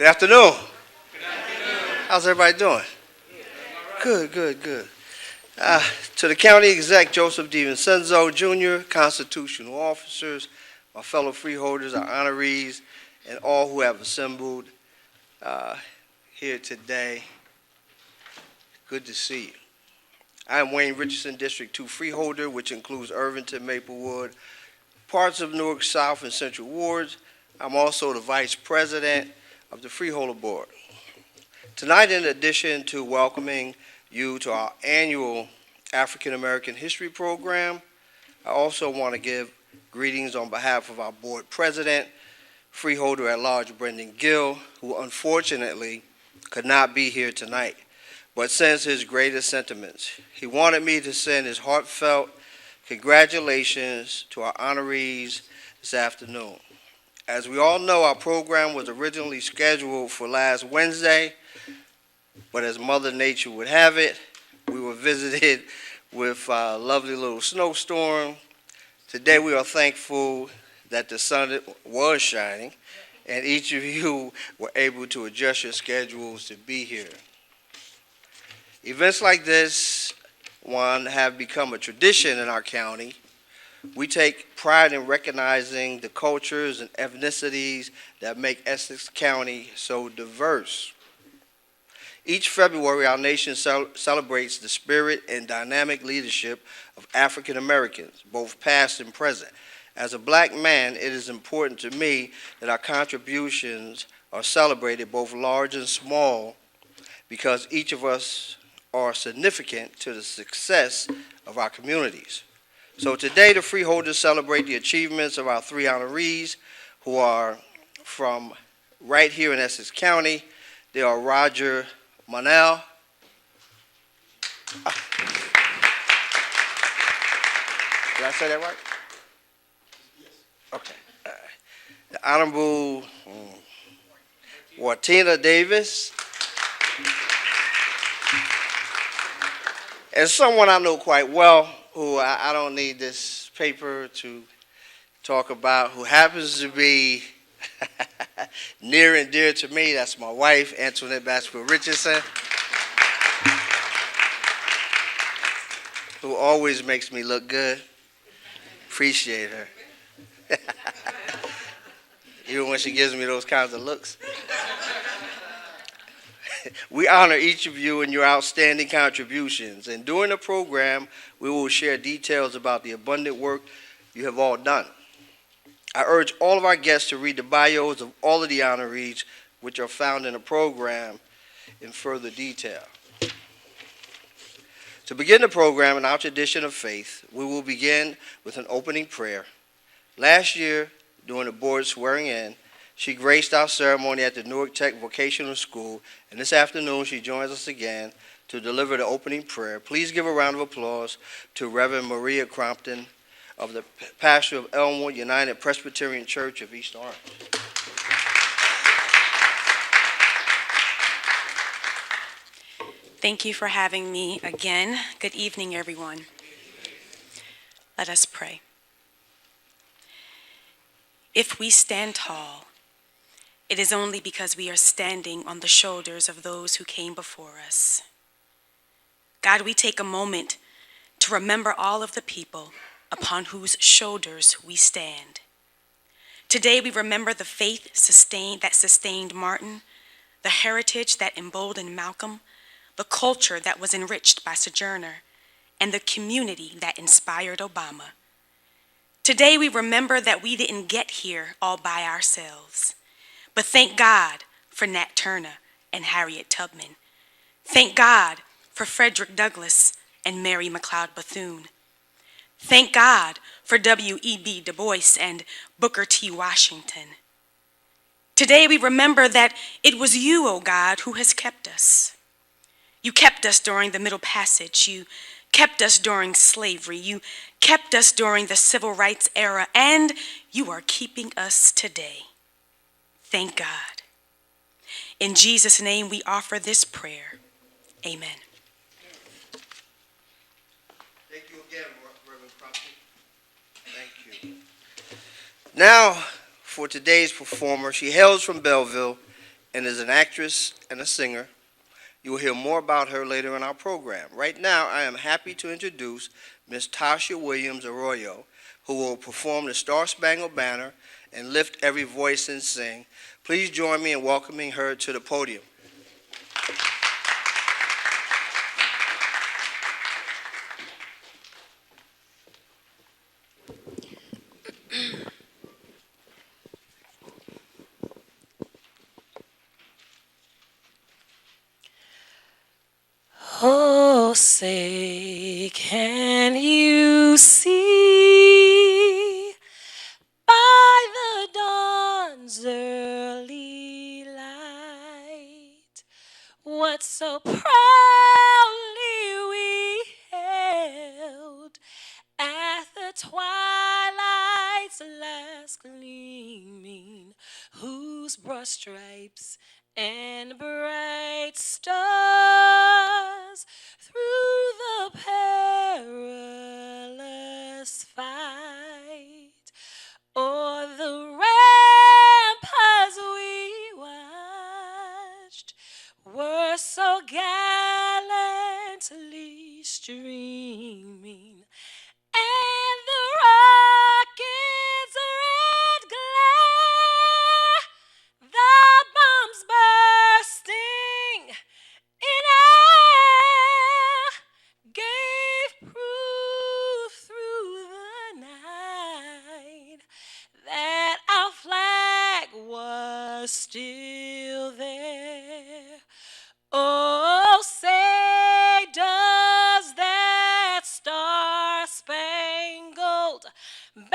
Good afternoon. How's everybody doing? Good. To the county exec, Joseph DiVincenzo Jr., constitutional officers, my fellow freeholders, our honorees, and all who have assembled here today, good to see you. I am Wayne Richardson, District 2 freeholder, which includes Irvington, Maplewood, parts of Newark South and Central Wards. I'm also the vice president of the Freeholder Board. Tonight, in addition to welcoming you to our annual African American History Program, I also want to give greetings on behalf of our board president, Freeholder at Large Brendan Gill, who unfortunately could not be here tonight, but sends his greatest sentiments. He wanted me to send his heartfelt congratulations to our honorees this afternoon. As we all know, our program was originally scheduled for last Wednesday, but as Mother Nature would have it, we were visited with a lovely little snowstorm. Today we are thankful that the sun was shining and each of you were able to adjust your schedules to be here. Events like this have become a tradition in our county. We take pride in recognizing the cultures and ethnicities that make Essex County so diverse. Each February, our nation celebrates the spirit and dynamic leadership of African Americans, both past and present. As a black man, it is important to me that our contributions are celebrated, both large and small, because each of us are significant to the success of our communities. So today, the freeholders celebrate the achievements of our three honorees who are from right here in Essex County. They are Roger Monell. Did I say that right? Yes. Okay. The Honorable Wartina Davis. And someone I know quite well, who I don't need this paper to talk about, who happens to be near and dear to me. That's my wife, Antoinette Basquill Richardson, who always makes me look good. Appreciate her. Even when she gives me those kinds of looks. We honor each of you and your outstanding contributions, and during the program, we will share details about the abundant work you have all done. I urge all of our guests to read the bios of all of the honorees, which are found in the program in further detail. To begin the program in our tradition of faith, we will begin with an opening prayer. Last year, during the board swearing in, she graced our ceremony at the Newark Tech Vocational School, and this afternoon she joins us again to deliver the opening prayer. Please give a round of applause to Reverend Maria Crompton of the pastor of Elmwood United Presbyterian Church of East Orange. Thank you for having me again. Good evening, everyone. Let us pray. If we stand tall, it is only because we are standing on the shoulders of those who came before us. God, we take a moment to remember all of the people upon whose shoulders we stand. Today we remember the faith that sustained Martin, the heritage that emboldened Malcolm, the culture that was enriched by Sojourner, and the community that inspired Obama. Today we remember that we didn't get here all by ourselves. But thank God for Nat Turner and Harriet Tubman. Thank God for Frederick Douglass and Mary McLeod Bethune. Thank God for W.E.B. Du Bois and Booker T. Washington. Today we remember that it was you, O God, who has kept us. You kept us during the Middle Passage. You kept us during slavery. You kept us during the Civil Rights era, and you are keeping us today. Thank God. In Jesus' name we offer this prayer. Amen. Thank you again, Reverend Crompton. Thank you. Now, for today's performer, she hails from Belleville, and is an actress and a singer. You will hear more about her later in our program. Right now, I am happy to introduce Ms. Tasha Williams Arroyo, who will perform the Star Spangled Banner and lift every voice and sing. Please join me in welcoming her to the podium. Oh, say, can you see by the dawn's early light what so proudly we hailed at the twilight's last gleaming, whose broad stripes and bright stars through the perilous fight o'er the ramparts we watched were so gallantly streaming, and the rocket's red glare, the bombs bursting in air, gave proof through the night that our flag was still there. Oh, say, does that star-spangled banner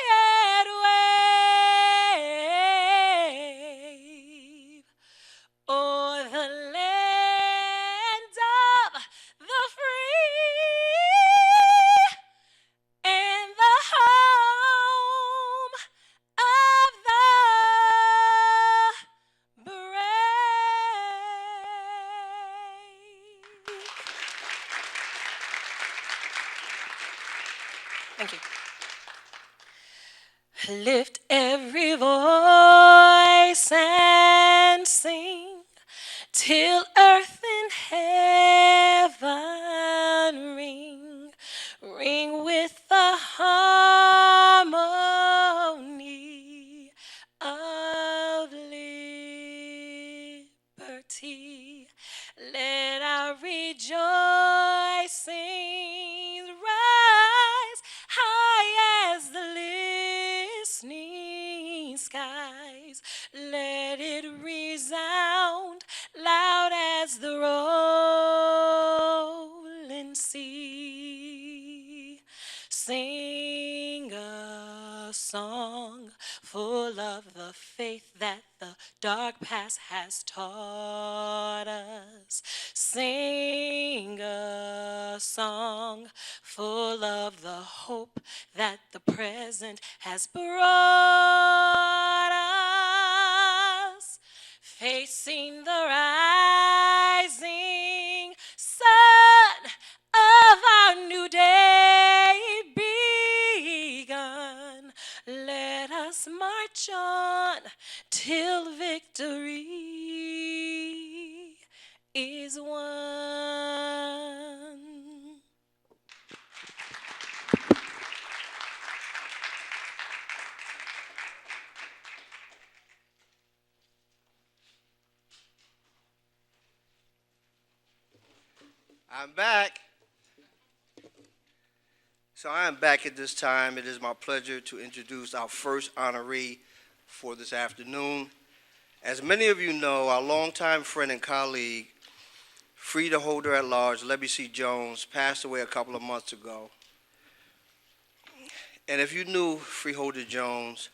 yet wave o'er the land of the free and the home of the brave? Thank you. Lift every voice and sing till earth and heaven ring with the harmony of liberty. Let our rejoicings rise high as the listening skies. Let it resound loud as the rolling sea. Sing a song full of the faith that the dark past has taught us. Sing a song full of the hope that the present has brought us. Facing the rising sun of our new day begun, let us march on till victory is won. I'm back. So I am back at this time. It is my pleasure to introduce our first honoree for this afternoon. As many of you know, our longtime friend and colleague, Freeholder at Large, Lebby C. Jones, passed away a couple of months ago. And if you knew Freeholder Jones,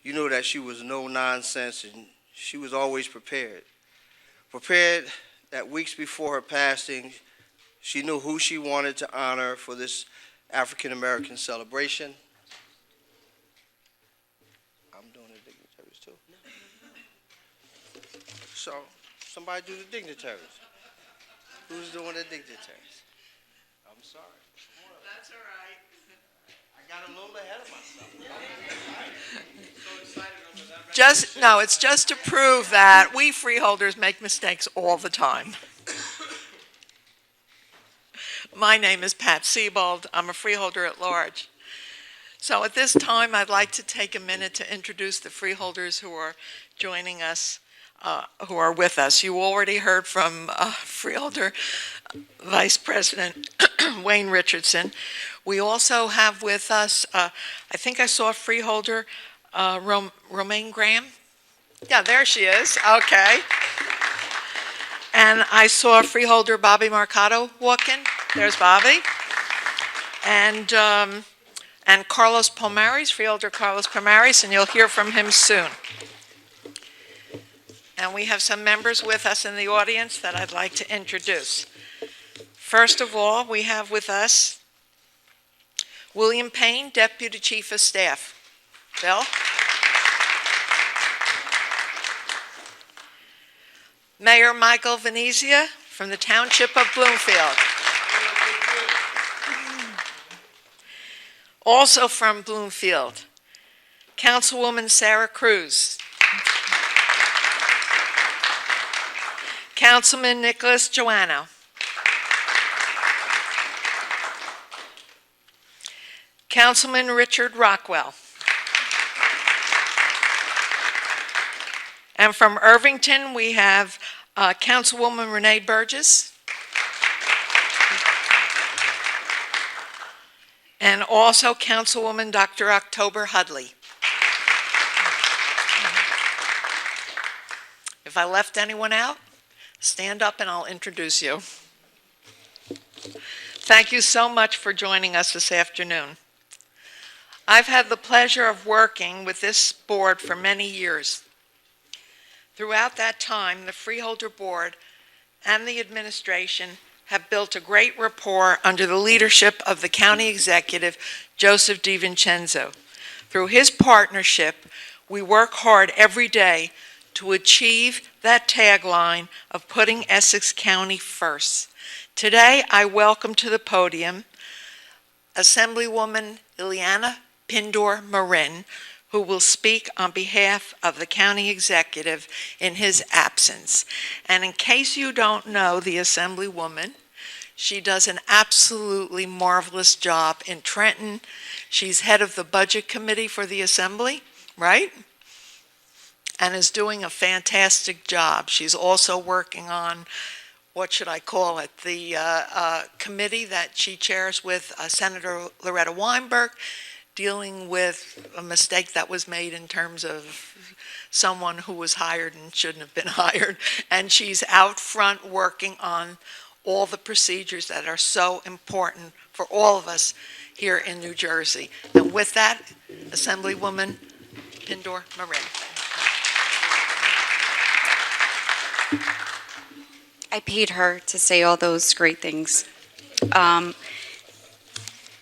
you know that she was no nonsense and she was always prepared. Prepared that weeks before her passing, she knew who she wanted to honor for this African American celebration. I'm doing the dignitaries too. So, somebody do the dignitaries. Who's doing the dignitaries? I'm sorry. That's all right. I got a little ahead of myself. So excited. No, it's just to prove that we freeholders make mistakes all the time. My name is Pat Siebold. I'm a freeholder at large. So at this time, I'd like to take a minute to introduce the freeholders who are joining us, who are with us. You already heard from Freeholder Vice President Wayne Richardson. We also have with us, I think I saw Freeholder Romaine Graham. Yeah, there she is. Okay. And I saw Freeholder Bobby Marcato walk in. There's Bobby. And Carlos Palmares, Freeholder Carlos Palmares, and you'll hear from him soon. And we have some members with us in the audience that I'd like to introduce. First of all, we have with us William Payne, Deputy Chief of Staff. Bill? Mayor Michael Venezia from the Township of Bloomfield. Also from Bloomfield, Councilwoman Sarah Cruz. Councilman Nicholas Joanno. Councilman Richard Rockwell. And from Irvington, we have Councilwoman Renee Burgess. And also Councilwoman Dr. October Hudley. If I left anyone out, stand up and I'll introduce you. Thank you so much for joining us this afternoon. I've had the pleasure of working with this board for many years. Throughout that time, the Freeholder Board and the administration have built a great rapport under the leadership of the County Executive, Joseph DiVincenzo. Through his partnership, we work hard every day to achieve that tagline of putting Essex County first. Today, I welcome to the podium Assemblywoman Ileana Pindor-Marin, who will speak on behalf of the County Executive in his absence. And in case you don't know the Assemblywoman, she does an absolutely marvelous job in Trenton. She's head of the Budget Committee for the Assembly, right? And is doing a fantastic job. She's also working on, what should I call it, the committee that she chairs with Senator Loretta Weinberg, dealing with a mistake that was made in terms of someone who was hired and shouldn't have been hired. And she's out front working on all the procedures that are so important for all of us here in New Jersey. And with that, Assemblywoman Pindor-Marin. I paid her to say all those great things.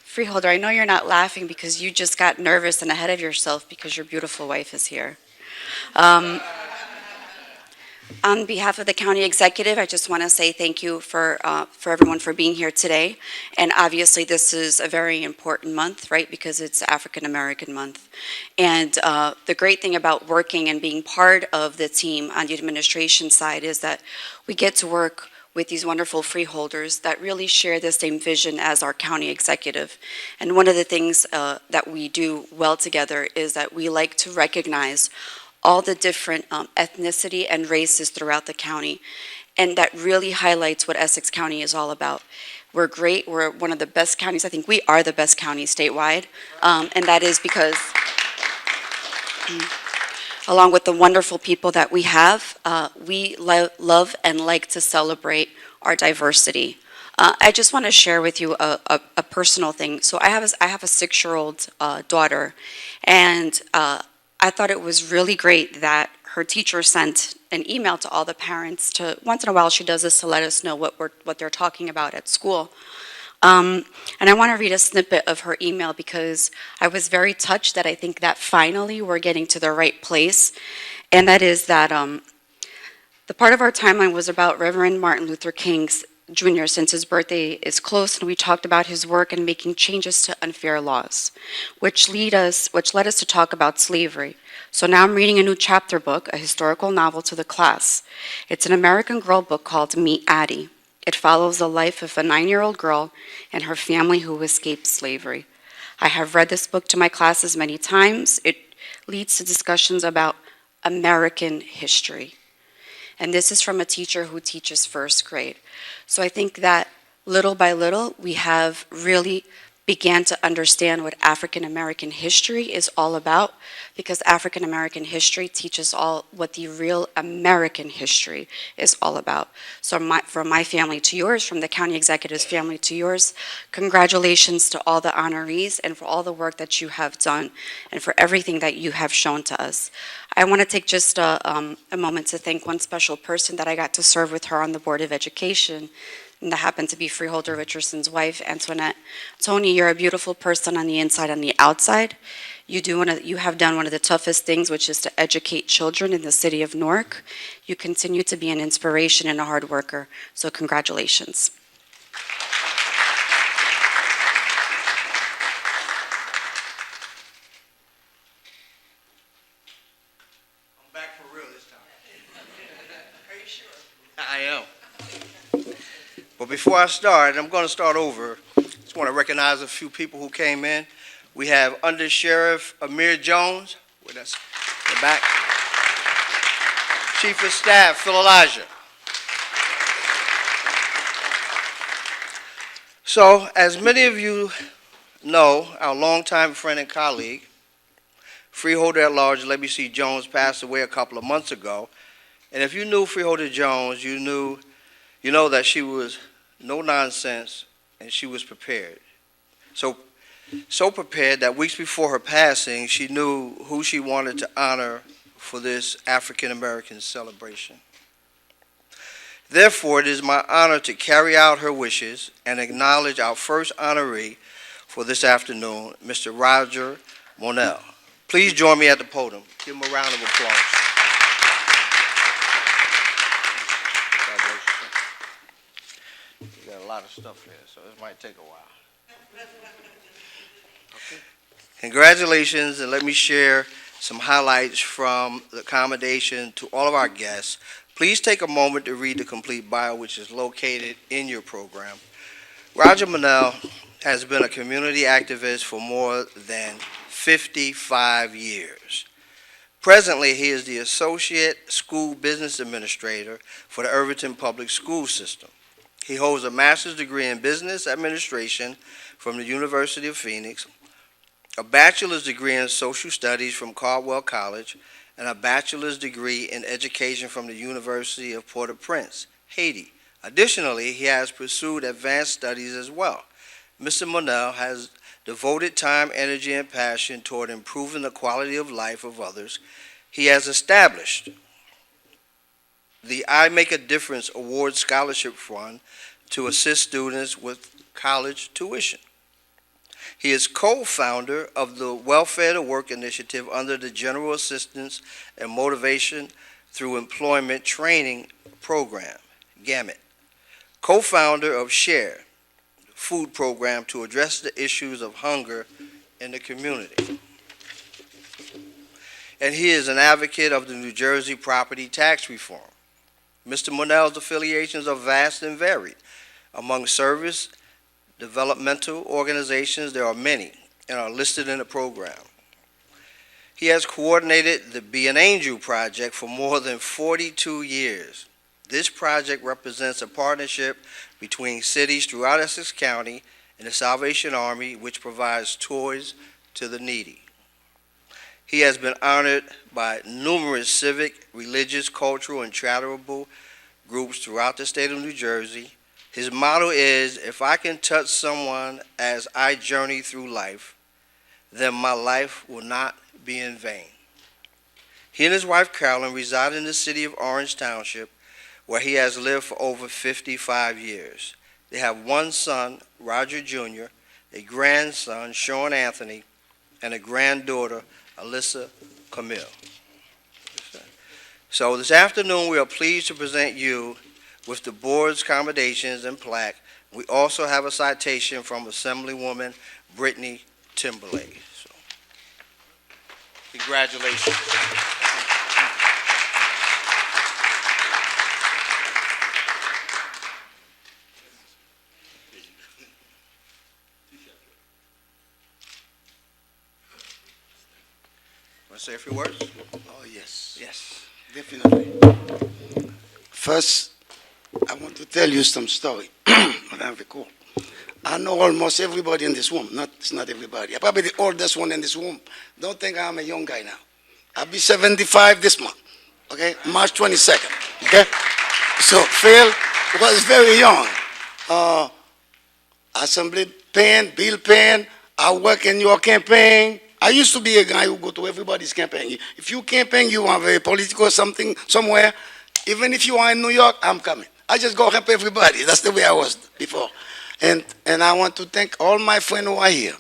Freeholder, I know you're not laughing because you just got nervous and ahead of yourself because your beautiful wife is here. On behalf of the County Executive, I just want to say thank you for everyone for being here today. And obviously, this is a very important month, right, because it's African American Month. And the great thing about working and being part of the team on the administration side is that we get to work with these wonderful freeholders that really share the same vision as our county executive. And one of the things that we do well together is that we like to recognize all the different ethnicity and races throughout the county. And that really highlights what Essex County is all about. We're great, we're one of the best counties. I think we are the best county statewide. And that is because, along with the wonderful people that we have, we love and like to celebrate our diversity. I just want to share with you a personal thing. So I have a 6-year-old daughter, and I thought it was really great that her teacher sent an email to all the parents to, once in a while she does this to let us know what they're talking about at school. And I want to read a snippet of her email because I was very touched that I think that finally we're getting to the right place. And that is that the part of our timeline was about Reverend Martin Luther King's Jr. since his birthday is close, and we talked about his work in making changes to unfair laws, which led us to talk about slavery. So now I'm reading a new chapter book, a historical novel to the class. It's an American Girl book called Meet Addie. It follows the life of a 9-year-old girl and her family who escaped slavery. I have read this book to my classes many times. It leads to discussions about American history. And this is from a teacher who teaches first grade. So I think that little by little, we have really began to understand what African American history is all about, because African American history teaches all what the real American history is all about. So from my family to yours, from the county executive's family to yours, congratulations to all the honorees and for all the work that you have done and for everything that you have shown to us. I want to take just a moment to thank one special person that I got to serve with her on the Board of Education, and that happened to be Freeholder Richardson's wife, Antoinette. Tony, you're a beautiful person on the inside and the outside. You have done one of the toughest things, which is to educate children in the city of Newark. You continue to be an inspiration and a hard worker, so congratulations. I'm back for real this time. Are you sure? I am. But before I start, I'm going to start over. Just want to recognize a few people who came in. We have Under Sheriff Amir Jones with us in the back. Chief of Staff Phil Elijah. So, as many of you know, our longtime friend and colleague, Freeholder at Large Lebby C. Jones, passed away a couple of months ago. And if you knew Freeholder Jones, you know that she was no nonsense, and she was prepared. So prepared that weeks before her passing, she knew who she wanted to honor for this African American celebration. Therefore, it is my honor to carry out her wishes and acknowledge our first honoree for this afternoon, Mr. Roger Monell. Please join me at the podium. Give him a round of applause. You got a lot of stuff here, so this might take a while. Okay. Congratulations, and let me share some highlights from the accommodation to all of our guests. Please take a moment to read the complete bio, which is located in your program. Roger Monell has been a community activist for more than 55 years. Presently, he is the Associate School Business Administrator for the Irvington Public School System. He holds a master's degree in business administration from the University of Phoenix, a bachelor's degree in social studies from Caldwell College, and a bachelor's degree in education from the University of Port-au-Prince, Haiti. Additionally, he has pursued advanced studies as well. Mr. Monell has devoted time, energy, and passion toward improving the quality of life of others. He has established the I Make a Difference Award Scholarship Fund to assist students with college tuition. He is co-founder of the Welfare to Work initiative under the General Assistance and Motivation Through Employment Training Program, GAMET. Co-founder of SHARE, food program to address the issues of hunger in the community. And he is an advocate of the New Jersey property tax reform. Mr. Monell's affiliations are vast and varied. Among service developmental organizations, there are many and are listed in the program. He has coordinated the Be an Angel project for more than 42 years. This project represents a partnership between cities throughout Essex County and the Salvation Army, which provides toys to the needy. He has been honored by numerous civic, religious, cultural, and charitable groups throughout the state of New Jersey. His motto is, if I can touch someone as I journey through life, then my life will not be in vain. He and his wife, Carolyn, reside in the city of Orange Township, where he has lived for over 55 years. They have one son, Roger Jr., a grandson, Sean Anthony, and a granddaughter, Alyssa Camille. So this afternoon, we are pleased to present you with the board's accommodations and plaque. We also have a citation from Assemblywoman Brittany Timberlake. So, congratulations. Want to say a few words? Oh, yes, Yes. definitely. First, I want to tell you some story. Madam Vico. I know almost everybody in this room. It's not everybody. I'm probably the oldest one in this room. Don't think I'm a young guy now. I'll be 75 this month, okay? March 22nd, okay? So Phil was very young. Assembly pen, bill pen, I work in your campaign. I used to be a guy who go to everybody's campaign. If you campaign, you have a political something somewhere, even if you are in New York, I'm coming. I just go help everybody. That's the way I was before. And I want to thank all my friends who are here.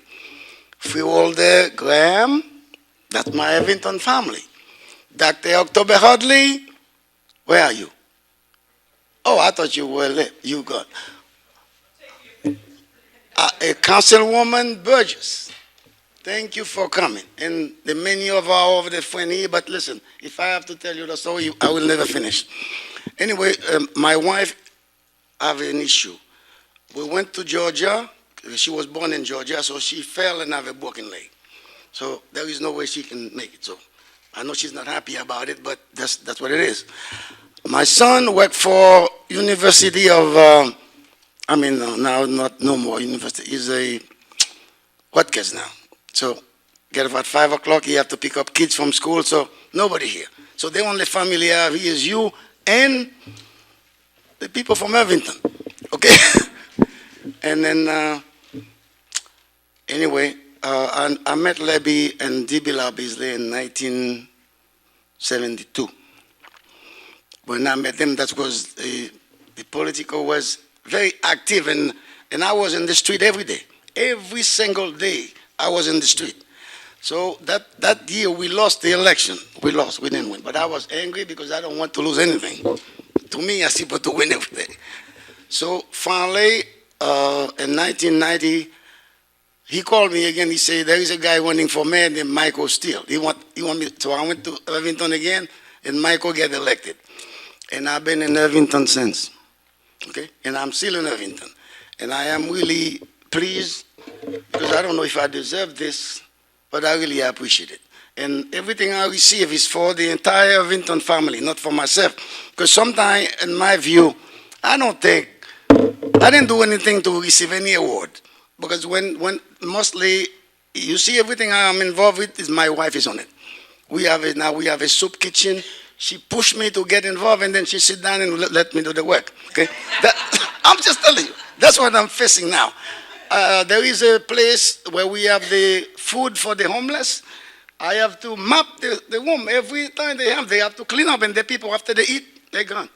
Freeholder Graham, that's my Evington family. Dr. October Hudley, where are you? Oh, I thought you were late. You got. A Councilwoman Burgess, thank you for coming. And the many of our over the friend here, but listen, if I have to tell you the story, I will never finish. Anyway, my wife have an issue. We went to Georgia. She was born in Georgia, so she fell and have a broken leg. So there is no way she can make it. So I know she's not happy about it, but that's what it is. My son worked for University of, now not no more university. He's a Rutgers now. So get up at 5 o'clock. He have to pick up kids from school. So nobody here. So the only family I have here is you and the people from Irvington. Okay. And then anyway, I met Lebby and D.B. Beasley in 1972. When I met them, that was the political was very active, and I was in the street every day. Every single day, I was in the street. So that year, we lost the election. We lost, we didn't win. But I was angry because I don't want to lose anything. To me, I supposed to win everything. So finally, in 1990, he called me again. He said, there is a guy running for mayor named Michael Steele. He want me, so I went to Irvington again, and Michael get elected. And I've been in Irvington since, okay? And I'm still in Irvington. And I am really pleased, because I don't know if I deserve this, but I really appreciate it. And everything I receive is for the entire Irvington family, not for myself. Because sometimes, in my view, I didn't do anything to receive any award. Because when mostly, you see everything I'm involved with is my wife is on it. We have a soup kitchen. She pushed me to get involved, and then she sit down and let me do the work. Okay, I'm just telling you. That's what I'm facing now. There is a place where we have the food for the homeless. I have to map the room every time they have to clean up, and the people after they eat, they're gone.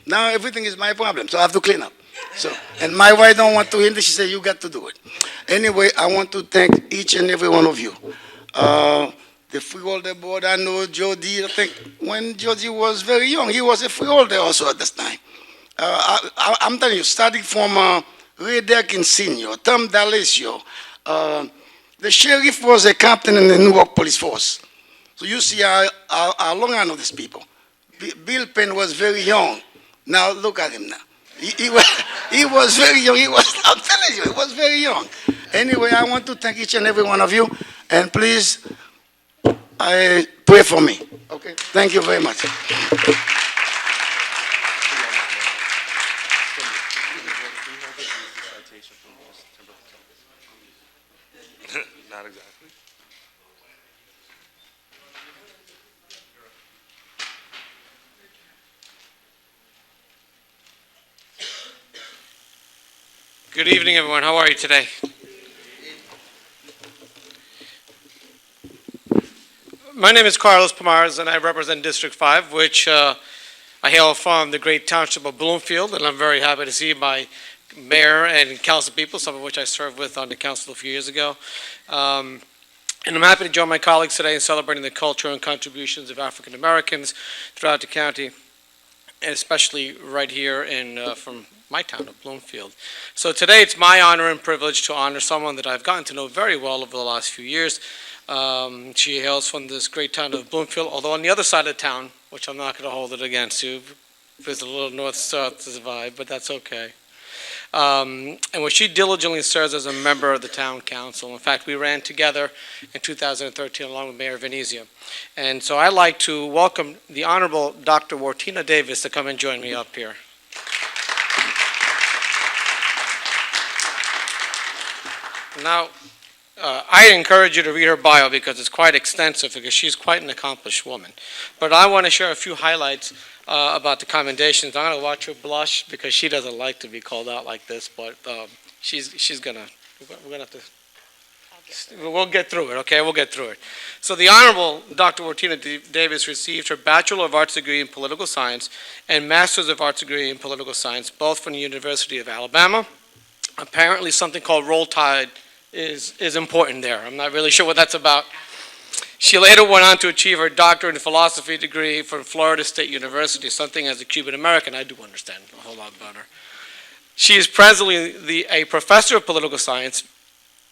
Now everything is my problem, so I have to clean up. So, and my wife don't want to hinder. She said, "You got to do it." Anyway, I want to thank each and every one of you. The freeholder board, I know Jody, I think when Jody was very young, he was a freeholder also at this time. I'm telling you, starting from Ray Derkin Sr., Tom D'Alessio, the sheriff was a captain in the Newark Police Force. So you see how long I know these people. Bill Penn was very young. Now look at him now. He was very young. I'm telling you, he was very young. Anyway, I want to thank each and every one of you, and please, pray for me. Okay, thank you very much. Not exactly. Good evening, everyone. How are you today? My name is Carlos Pomares, and I represent District 5, which I hail from the great township of Bloomfield, and I'm very happy to see my mayor and council people, some of which I served with on the council a few years ago. And I'm happy to join my colleagues today in celebrating the culture and contributions of African Americans throughout the county. and especially right here from my town of Bloomfield. So today it's my honor and privilege to honor someone that I've gotten to know very well over the last few years. She hails from this great town of Bloomfield, although on the other side of town, which I'm not going to hold it against you, there's a little north-south vibe, but that's okay. And where she diligently serves as a member of the town council. In fact, we ran together in 2013 along with Mayor Venezia. And so I'd like to welcome the Honorable Dr. Wartina Davis to come and join me up here. Now, I encourage you to read her bio because it's quite extensive, because she's quite an accomplished woman. But I want to share a few highlights about the commendations. I'm going to watch her blush because she doesn't like to be called out like this, but she's going to, we're going to have to, we'll get through it, okay? We'll get through it. So the Honorable Dr. Wartina Davis received her Bachelor of Arts degree in Political Science and Master's of Arts degree in Political Science, both from the University of Alabama. Apparently something called Roll Tide is important there. I'm not really sure what that's about. She later went on to achieve her doctorate in philosophy degree from Florida State University, something as a Cuban American I do understand a whole lot better. She is presently a professor of political science,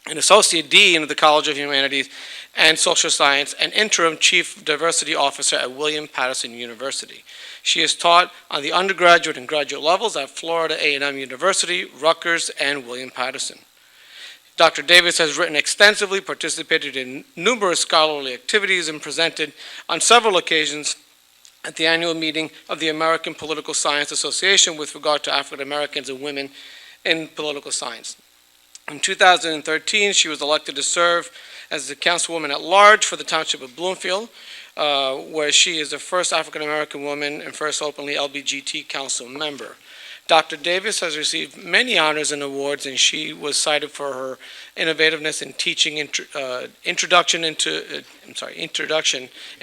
an associate dean of the College of Humanities and Social Science, and interim chief diversity officer at William Patterson University. She has taught on the undergraduate and graduate levels at Florida A&M University, Rutgers, and William Patterson. Dr. Davis has written extensively, participated in numerous scholarly activities, and presented on several occasions at the annual meeting of the American Political Science Association with regard to African Americans and women in political science. In 2013, she was elected to serve as the councilwoman at large for the Township of Bloomfield, where she is the first African American woman and first openly LBGT council member. Dr. Davis has received many honors and awards, and she was cited for her innovativeness in teaching introduction in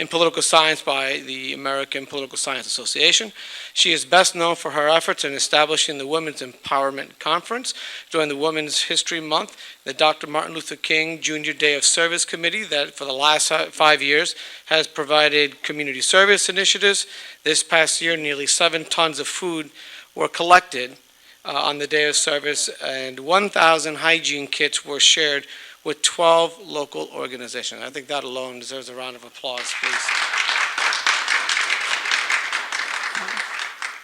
political science by the American Political Science Association. She is best known for her efforts in establishing the Women's Empowerment Conference during the Women's History Month, the Dr. Martin Luther King Jr. Day of Service Committee that for the last 5 years has provided community service initiatives. This past year, nearly 7 tons of food were collected on the day of service, and 1,000 hygiene kits were shared with 12 local organizations. I think that alone deserves a round of applause, please.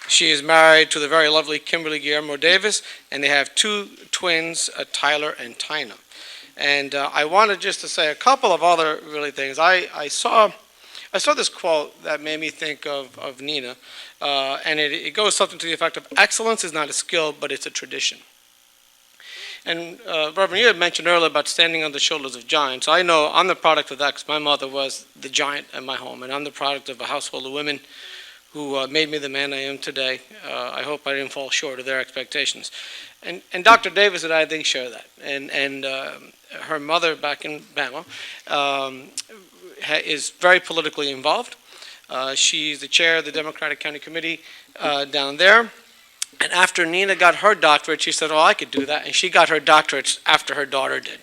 She is married to the very lovely Kimberly Guillermo Davis, and they have 2 twins, Tyler and Tina. And I wanted just to say a couple of other really things. I saw this quote that made me think of Nina, and it goes something to the effect of, excellence is not a skill, but it's a tradition. And Reverend, you had mentioned earlier about standing on the shoulders of giants. I know I'm the product of that because my mother was the giant in my home, and I'm the product of a household of women who made me the man I am today. I hope I didn't fall short of their expectations. And Dr. Davis and I think share that. And her mother back in Bama is very politically involved. She's the chair of the Democratic County Committee down there. And after Nina got her doctorate, she said, oh, I could do that. And she got her doctorate after her daughter did.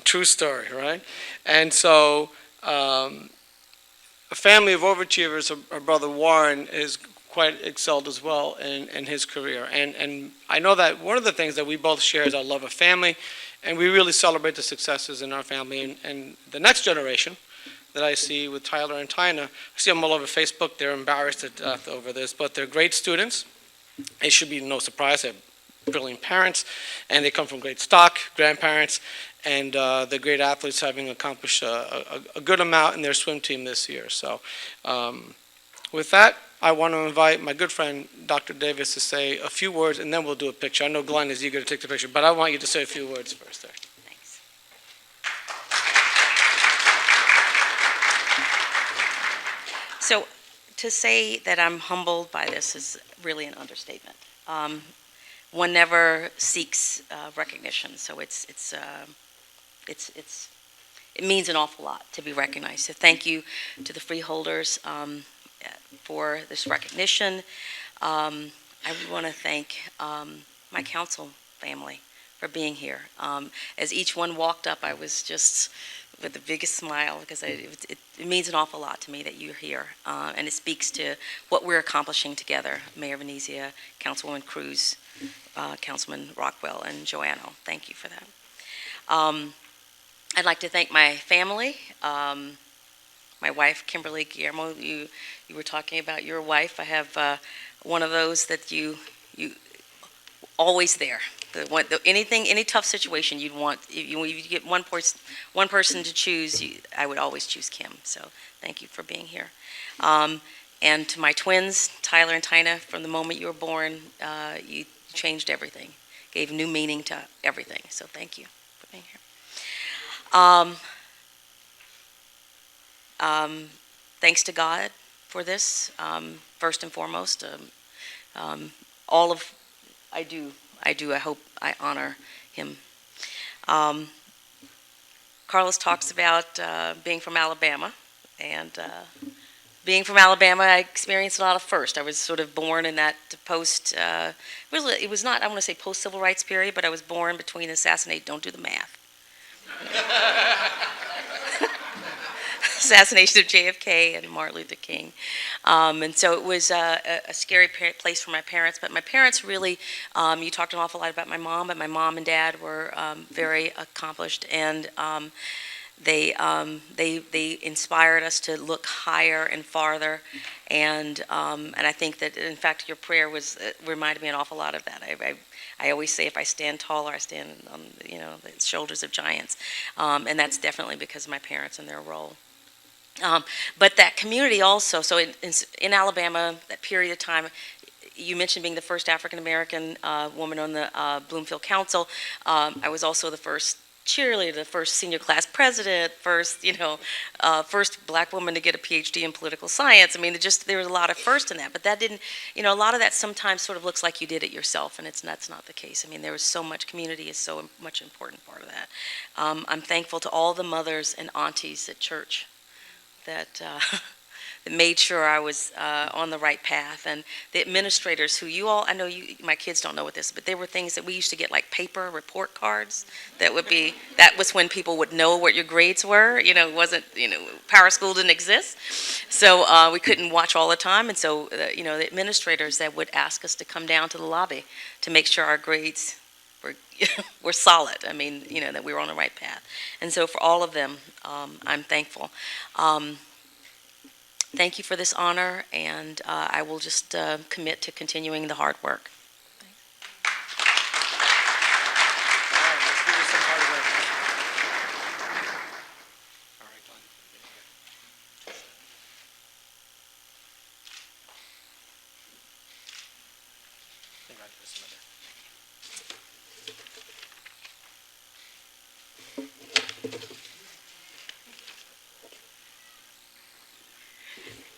True story, right? And so a family of overachievers, her brother Warren is quite excelled as well in his career. And I know that one of the things that we both share is our love of family, and we really celebrate the successes in our family. And the next generation that I see with Tyler and Tina, I see them all over Facebook. They're embarrassed to death over this, but they're great students. It should be no surprise. They have brilliant parents, and they come from great stock, grandparents, and they're great athletes, having accomplished a good amount in their swim team this year. So with that, I want to invite my good friend, Dr. Davis, to say a few words, and then we'll do a picture. I know Glenn is eager to take the picture, but I want you to say a few words first there. Thanks. So to say that I'm humbled by this is really an understatement. One never seeks recognition, so it means an awful lot to be recognized. So thank you to the Freeholders for this recognition. I would want to thank my council family for being here. As each one walked up, I was just with the biggest smile because it means an awful lot to me that you're here. And it speaks to what we're accomplishing together, Mayor Venezia, Councilwoman Cruz, Councilman Rockwell, and Joanna. Thank you for that. I'd like to thank my family. My wife, Kimberly Guillermo, you were talking about your wife. I have one of those that you always there. Any tough situation you'd want, you get one person to choose, I would always choose Kim. So thank you for being here. And to my twins, Tyler and Tina, from the moment you were born, you changed everything, gave new meaning to everything. So thank you for being here. Thanks to God for this, first and foremost. All of, I hope I honor him. Carlos talks about being from Alabama, and being from Alabama, I experienced a lot of first. I was sort of born in that post, it was not, I want to say post-civil rights period, but I was born between don't do the math. Assassination of JFK and Martin Luther King. And so it was a scary place for my parents, but my parents really, you talked an awful lot about my mom, but my mom and dad were very accomplished, and they inspired us to look higher and farther, and I think that, in fact, your prayer reminded me an awful lot of that. I always say, if I stand taller, I stand on the shoulders of giants, and that's definitely because of my parents and their role. But that community also, so in Alabama, that period of time, you mentioned being the first African-American woman on the Bloomfield Council. I was also the first cheerleader, the first senior class president, first black woman to get a PhD in political science. I mean, there was a lot of first in that, but that didn't, a lot of that sometimes sort of looks like you did it yourself, and that's not the case. I mean, there was so much, community is so much important part of that. I'm thankful to all the mothers and aunties at church that made sure I was on the right path, and the administrators who I know my kids don't know what this, but there were things that we used to get, like paper report cards that was when people would know what your grades were. It wasn't, Power School didn't exist, so we couldn't watch all the time, and so the administrators that would ask us to come down to the lobby to make sure our grades were solid. I mean, that we were on the right path. And so for all of them, I'm thankful. Thank you for this honor, and I will just commit to continuing the hard work.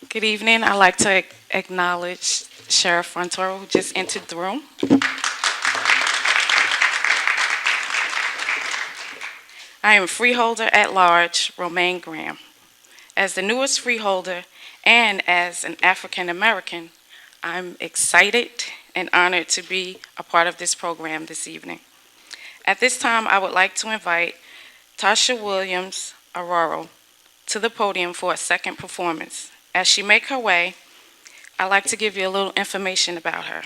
Good evening. I'd like to acknowledge Sheriff Frontoro, who just entered the room. I am Freeholder at Large, Romaine Graham. As the newest freeholder and as an African American, I'm excited and honored to be a part of this program this evening. At this time, I would like to invite Tasha Williams Aroro to the podium for a second performance. As she makes her way, I'd like to give you a little information about her.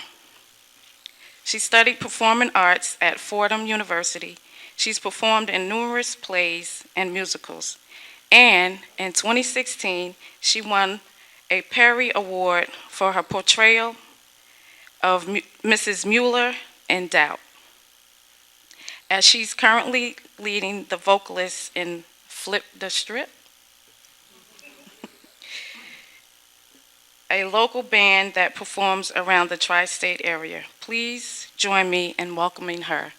She studied performing arts at Fordham University. She's performed in numerous plays and musicals. And in 2016, she won a Perry Award for her portrayal of Mrs. Mueller in Doubt, as she's currently leading the vocalist in Flip the Strip, a local band that performs around the tri-state area. Please join me in welcoming her.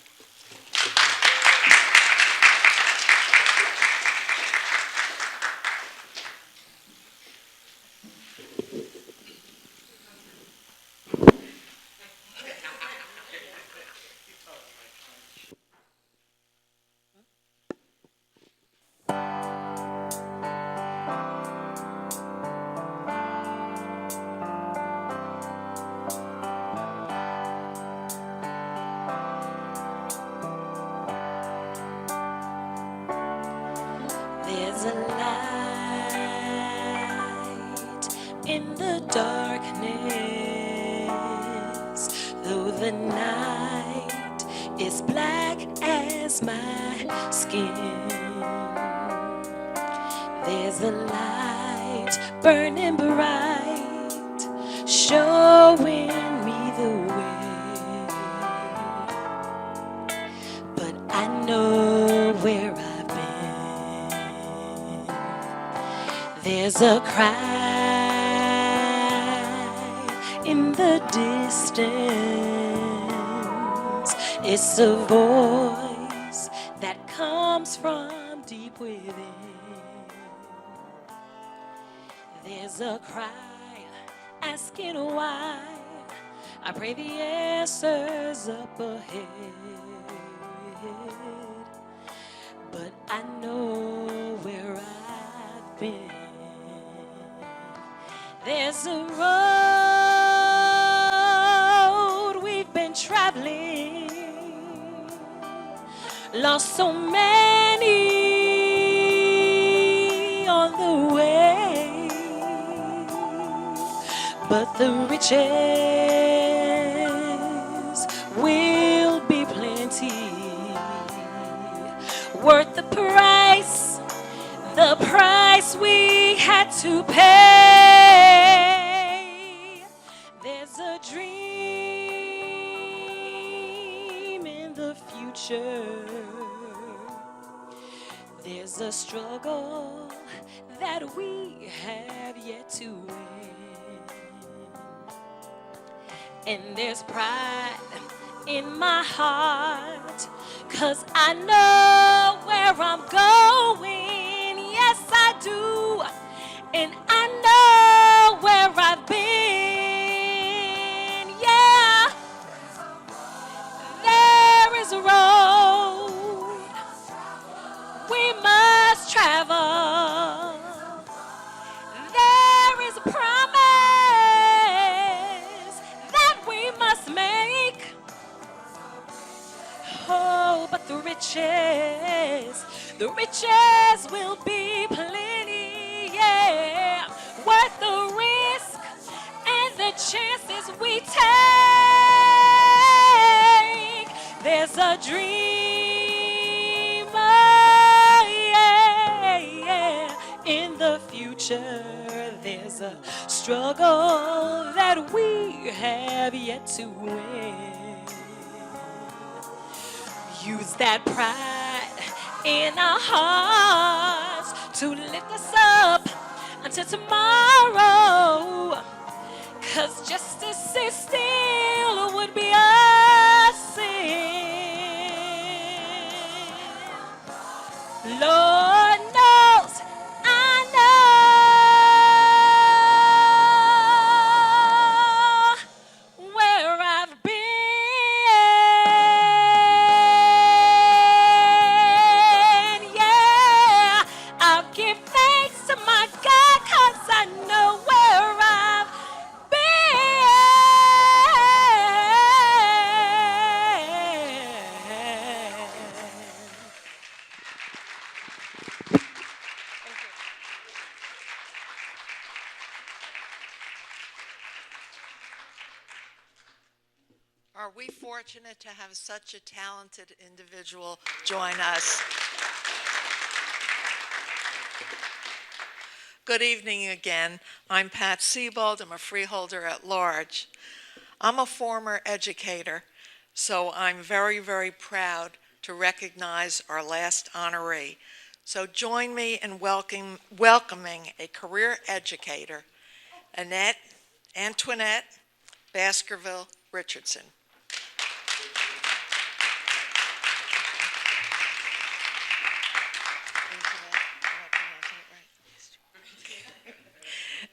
darkness, though the night is black as my skin, there's a light burning bright, showing me the way. But I know where I've been. There's a cry in the distance. It's a voice that comes from deep within. There's a cry asking why. I pray the answer's up ahead. But I know where I've been. There's a road we've been traveling, lost so many on the way, but the riches will be plenty, worth the price we had to pay. There's a dream in the future. There's a struggle that we have yet to win. And there's pride in my heart, 'cause I know where I'm going. Yes, I do. And I know where I've been. Yeah. There is a road we must travel. There is a promise that we must make. Oh, but the riches will be plenty, yeah. Worth the risk and the chances we take. There's a dream, oh, yeah, yeah. In the future, there's a struggle that we have yet to win. Use that pride in our hearts to lift us up until tomorrow. 'Cause just to sit still would be a sin. Lord knows I know where I've been. Are we fortunate to have such a talented individual join us? Good evening again. I'm Pat Siebold. I'm a freeholder at large. I'm a former educator, so I'm very, very proud to recognize our last honoree. So join me in welcoming a career educator, Antoinette Baskerville Richardson.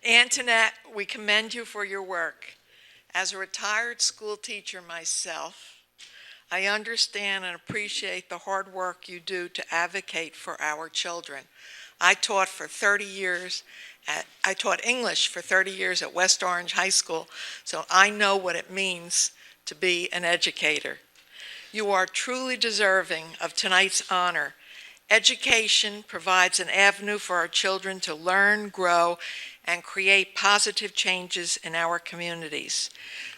Antoinette, we commend you for your work. As a retired school teacher myself, I understand and appreciate the hard work you do to advocate for our children. I taught English for 30 years at West Orange High School, so I know what it means to be an educator. You are truly deserving of tonight's honor. Education provides an avenue for our children to learn, grow, and create positive changes in our communities.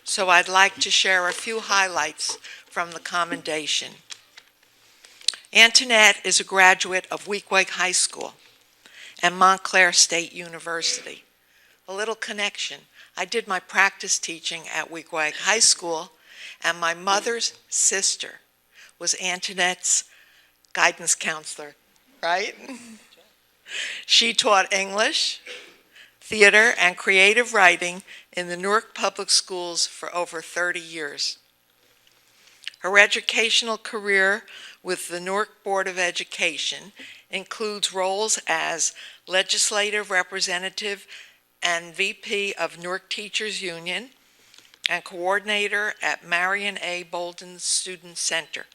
So I'd like to share a few highlights from the commendation. Antoinette is a graduate of Weequahic High School and Montclair State University. A little connection. I did my practice teaching at Weequahic High School, and my mother's sister was Antoinette's guidance counselor, right? She taught English, theater, and creative writing in the Newark Public Schools for over 30 years. Her educational career with the Newark Board of Education includes roles as legislative representative and VP of Newark Teachers Union and coordinator at Marion A. Bolden Student Center.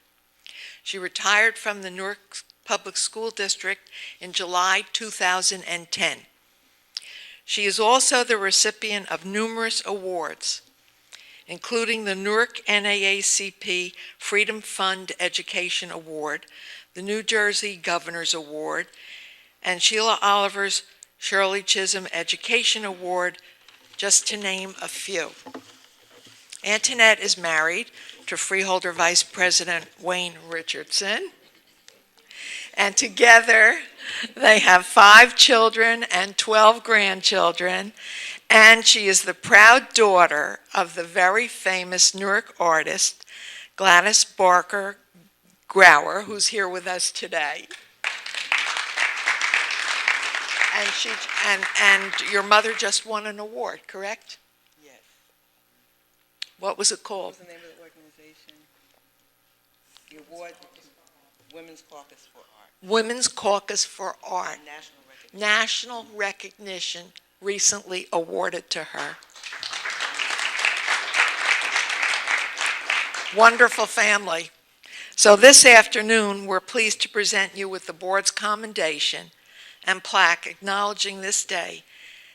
She retired from the Newark Public School District in July 2010. She is also the recipient of numerous awards, including the Newark NAACP Freedom Fund Education Award, the New Jersey Governor's Award, and Sheila Oliver's Shirley Chisholm Education Award, just to name a few. Antoinette is married to Freeholder Vice President Wayne Richardson, and together they have 5 children and 12 grandchildren, and she is the proud daughter of the very famous Newark artist Gladys Barker Grauer, who's here with us today. And your mother just won an award, correct? Yes. What was it called? What was the name of the organization? The award is Women's Caucus for Art. Women's Caucus for Art. National recognition. National recognition recently awarded to her. Wonderful family. So this afternoon, we're pleased to present you with the board's commendation and plaque acknowledging this day.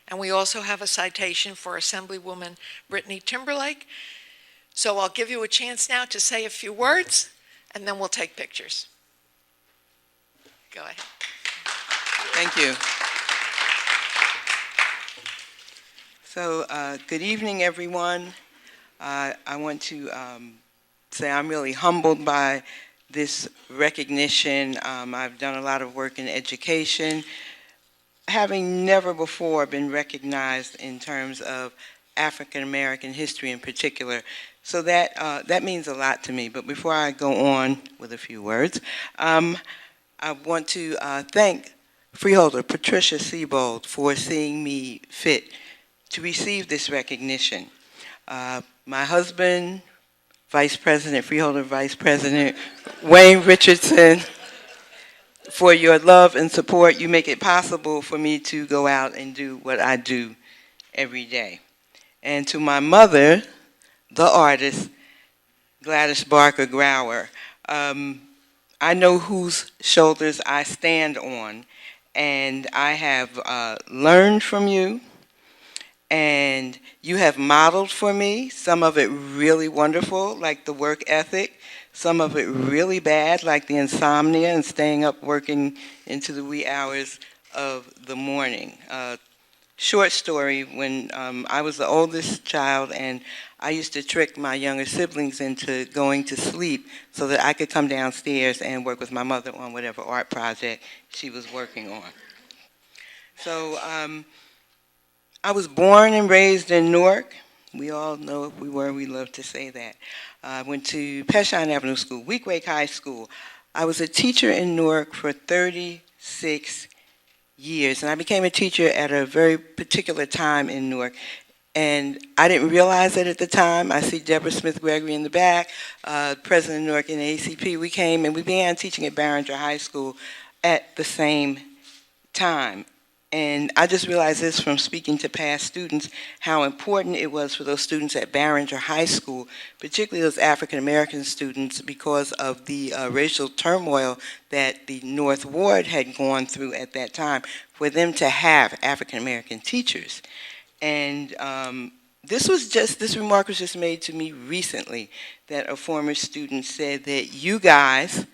And we also have a citation for Assemblywoman Brittany Timberlake. So I'll give you a chance now to say a few words, and then we'll take pictures. Go ahead. Thank you. So, good evening, everyone. I want to say I'm really humbled by this recognition. I've done a lot of work in education, having never before been recognized in terms of African American history in particular. So that means a lot to me. But before I go on with a few words, I want to thank Freeholder Patricia Siebold for seeing me fit to receive this recognition. My husband, Freeholder Vice President Wayne Richardson, for your love and support. You make it possible for me to go out and do what I do every day. And to my mother, the artist, Gladys Barker Grauer, I know whose shoulders I stand on, and I have learned from you, and you have modeled for me, some of it really wonderful, like the work ethic, some of it really bad, like the insomnia and staying up working into the wee hours of the morning. Short story, when I was the oldest child, and I used to trick my younger siblings into going to sleep so that I could come downstairs and work with my mother on whatever art project she was working on. So I was born and raised in Newark. We all know if we were, we love to say that. I went to Peshine Avenue School, Weequahic High School. I was a teacher in Newark for 36 years, and I became a teacher at a very particular time in Newark. And I didn't realize it at the time. I see Deborah Smith-Gregory in the back, President of Newark and ACP. We came and we began teaching at Barringer High School at the same time. And I just realized this from speaking to past students, how important it was for those students at Barringer High School, particularly those African-American students, because of the racial turmoil that the North Ward had gone through at that time, for them to have African-American teachers. And this remark was just made to me recently, that a former student said that you guys,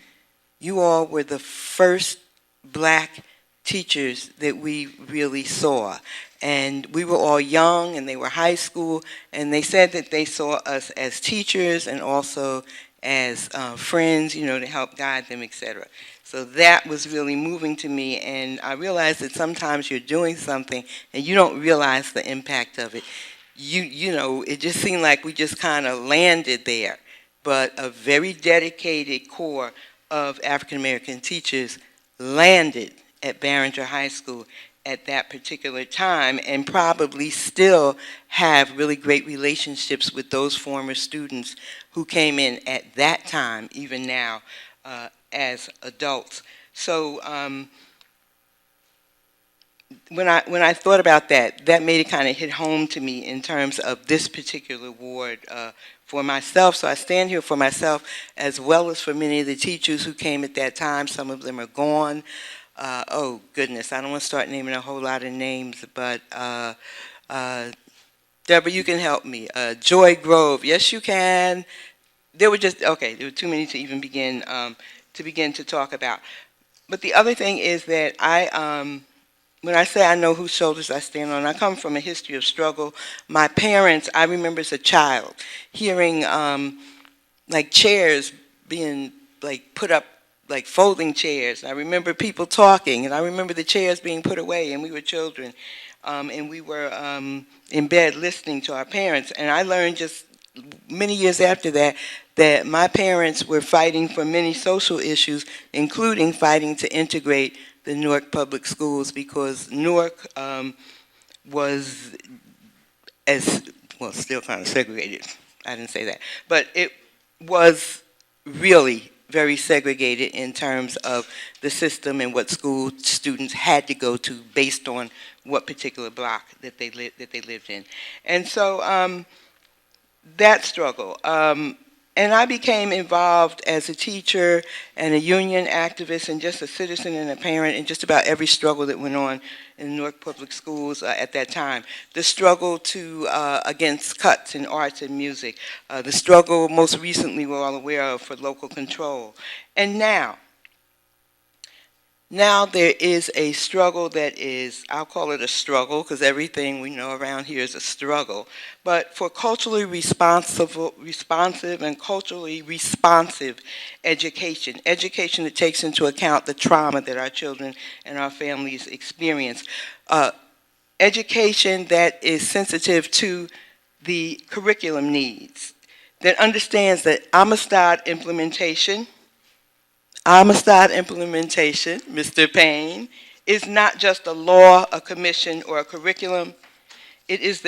you all were the first black teachers that we really saw. And we were all young, and they were high school, and they said that they saw us as teachers and also as friends, to help guide them, etc. So that was really moving to me, and I realized that sometimes you're doing something and you don't realize the impact of it. It just seemed like we just kind of landed there, but a very dedicated core of African American teachers landed at Barringer High School at that particular time, and probably still have really great relationships with those former students who came in at that time, even now, as adults. So when I thought about that, that made it kind of hit home to me in terms of this particular award for myself. So I stand here for myself as well as for many of the teachers who came at that time. Some of them are gone. Oh, goodness, I don't want to start naming a whole lot of names, but Deborah, you can help me. Joy Grove, yes, you can. There were too many to even begin to talk about. But the other thing is that when I say I know whose shoulders I stand on, I come from a history of struggle. My parents, I remember as a child, hearing like chairs being put up, like folding chairs. I remember people talking, and I remember the chairs being put away, and we were children, and we were in bed listening to our parents. And I learned just many years after that my parents were fighting for many social issues, including fighting to integrate the Newark Public Schools, because Newark was still kind of segregated. I didn't say that, but it was really very segregated in terms of the system and what school students had to go to based on what particular block that they lived in. And so that struggle. And I became involved as a teacher and a union activist and just a citizen and a parent in just about every struggle that went on in Newark Public Schools at that time. The struggle against cuts in arts and music. The struggle most recently we're all aware of for local control. And now there is a struggle that is, I'll call it a struggle because everything we know around here is a struggle, but for culturally responsive and culturally responsive education that takes into account the trauma that our children and our families experience. Education that is sensitive to the curriculum needs, that understands that Amistad implementation, Mr. Payne, is not just a law, a commission, or a curriculum. Its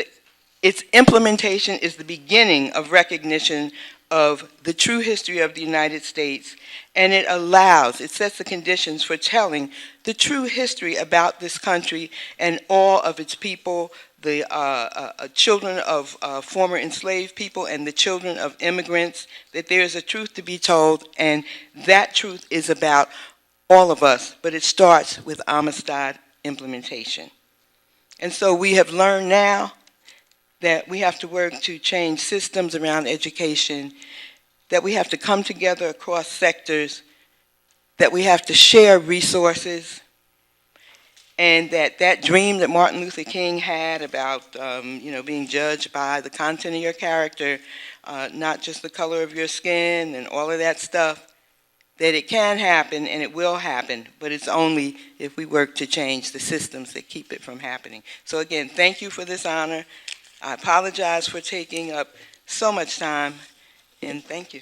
implementation is the beginning of recognition of the true history of the United States, and it sets the conditions for telling the true history about this country and all of its people, the children of former enslaved people and the children of immigrants, that there is a truth to be told, and that truth is about all of us, but it starts with Amistad implementation. And so we have learned now that we have to work to change systems around education, that we have to come together across sectors, that we have to share resources, and that dream that Martin Luther King had about being judged by the content of your character, not just the color of your skin and all of that stuff, that it can happen and it will happen, but it's only if we work to change the systems that keep it from happening. So again, thank you for this honor. I apologize for taking up so much time, and thank you.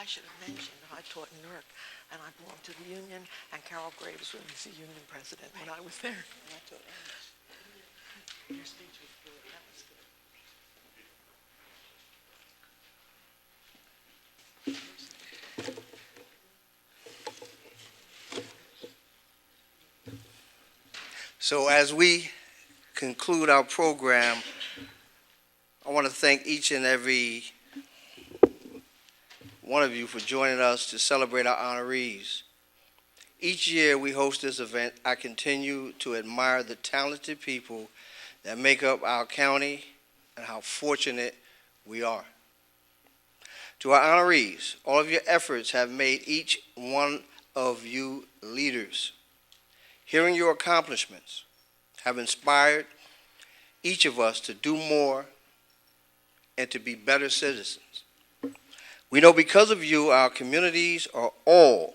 I should have mentioned I taught in Newark, and I belonged to the union, and Carol Graves was the union president when I was there. So as we conclude our program, I want to thank each and every one of you for joining us to celebrate our honorees. Each year we host this event, I continue to admire the talented people that make up our county and how fortunate we are. To our honorees, all of your efforts have made each one of you leaders. Hearing your accomplishments have inspired each of us to do more and to be better citizens. We know because of you, our communities are all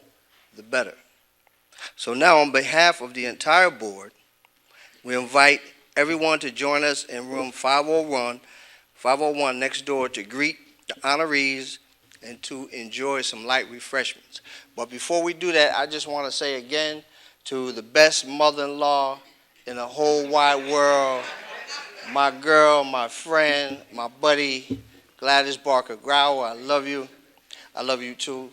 the better. So now, on behalf of the entire board, we invite everyone to join us in room 501 next door to greet the honorees and to enjoy some light refreshments. But before we do that, I just want to say again to the best mother-in-law in the whole wide world, my girl, my friend, my buddy, Gladys Barker Grauer, I love you. I love you too.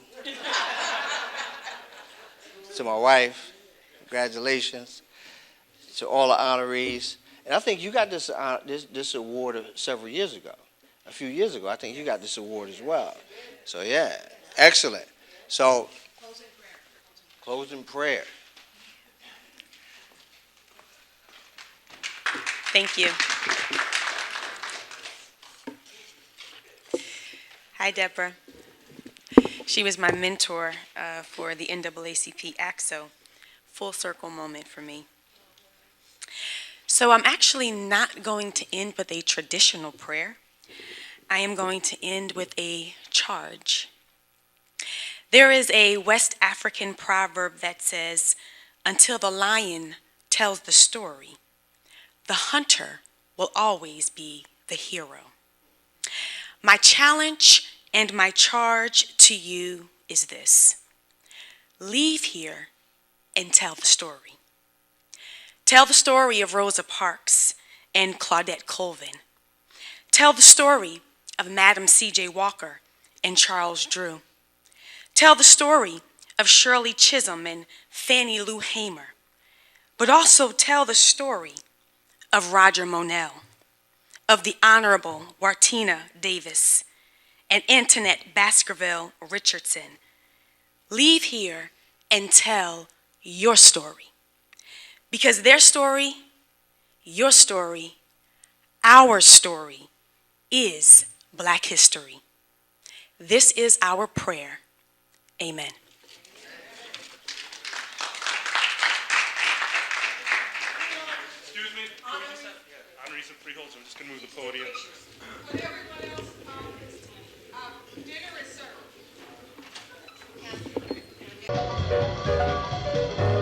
To my wife, congratulations. To all the honorees. And I think you got this award several years ago. A few years ago, I think you got this award as well. So yeah, excellent. So, closing prayer. Thank you. Hi, Deborah. She was my mentor for the NAACP AXO. Full circle moment for me. So I'm actually not going to end with a traditional prayer. I am going to end with a charge. There is a West African proverb that says, "Until the lion tells the story, the hunter will always be the hero." My challenge and my charge to you is this: leave here and tell the story. Tell the story of Rosa Parks and Claudette Colvin. Tell the story of Madam C.J. Walker and Charles Drew. Tell the story of Shirley Chisholm and Fannie Lou Hamer. But also tell the story of Roger Monell, of the Honorable Wartina Davis, and Antoinette Baskerville Richardson. Leave here and tell your story. Because their story, your story, our story is Black history. This is our prayer. Amen. Excuse me, honorees and freeholders, I'm just going to move the podium. Would everyone else, dinner is served.